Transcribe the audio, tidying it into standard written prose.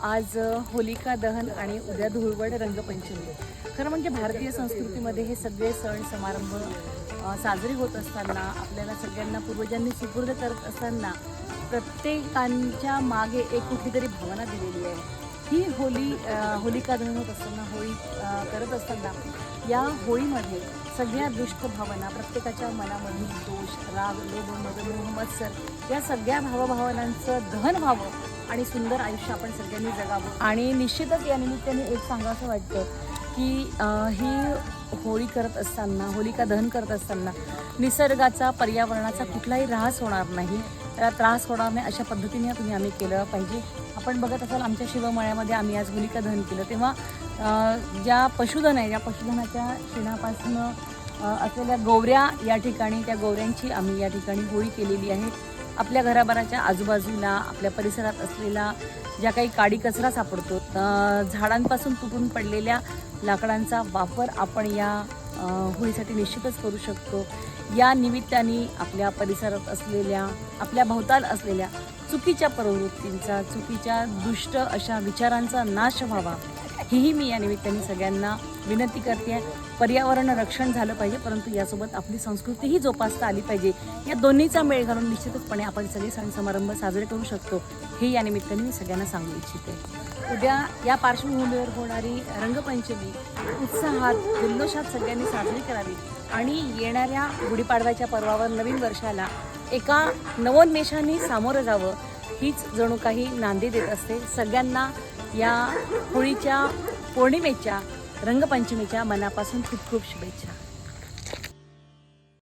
आज होलिका दहन आणि उद्या धुळवड रंगपंचमी। खरं म्हणजे भारतीय संस्कृतीमध्ये हे सगळे सण समारंभ साजरे होत असताना आपल्याला सगळ्यांना पूर्वजांनी सुपूर्द करत असताना प्रत्येकांच्या मागे एक कुठलीतरी भावना दिलेली आहे। ही होलिका दहन होत असताना होळी करत असताना या होळीमध्ये सगळ्या दुष्ट भावना प्रत्येकाच्या मनामधील दोष राग लोभ मद मोह मत्सर या सगळ्या भावभावनांचं दहन व्हावं आणि सुंदर आयुष्य आपण सगळ्यांनी जगावं। आणि निश्चितच या निमित्ताने एक सांगावंसं वाटतं की ही होळी करत असताना होलिका दहन करत असताना निसर्गाचा पर्यावरणाचा कुठलाही ऱ्हास होणार नाही, त्याला त्रास होणार नाही अशा पद्धतीने तुम्ही आम्ही केलं पाहिजे। आपण बघत असाल आमच्या शिवमळ्यामध्ये आम्ही आज होलिका दहन केलं तेव्हा ज्या पशुधन आहे या पशुधनाच्या शेणापासून असलेल्या गोवऱ्या या ठिकाणी त्या गोवऱ्यांची आम्ही या ठिकाणी होळी केलेली आहे। आपल्या घराभराच्या आजूबाजूला आपल्या परिसरात असलेला ज्या काही काडी कचरा सापडतो झाडांपासून तुटून पडलेल्या लाकडांचा वापर आपण या होळीसाठी निश्चितच करू शकतो। या निमित्ताने आपल्या परिसरात असलेल्या आपल्या भोवताल असलेल्या चुकीच्या प्रवृत्तींचा चुकीच्या दुष्ट अशा विचारांचा नाश व्हावा ही मी या निमित्ताने सगळ्यांना विनंती करते। पर्यावरण रक्षण झालं पाहिजे परंतु यासोबत आपली संस्कृतीही जोपासता आली पाहिजे। या दोन्हीचा मेळ घालून निश्चितपणे आपण सगळे सण समारंभ साजरे करू शकतो हे या निमित्ताने मी सगळ्यांना सांगू इच्छिते। उद्या या पार्श्वभूमीवर होणारी रंगपंचमी उत्साहात जल्लोषात सगळ्यांनी साजरी करावी आणि येणाऱ्या गुढीपाडव्याच्या पर्वावर नवीन वर्षाला एका नवोन्मेषाने सामोरं जावं हीच जणू काही नांदी देत असते। सगळ्यांना या होळीच्या पौर्णिमेच्या रंगपंचमीच्या मनापासून खूप खूप शुभेच्छा।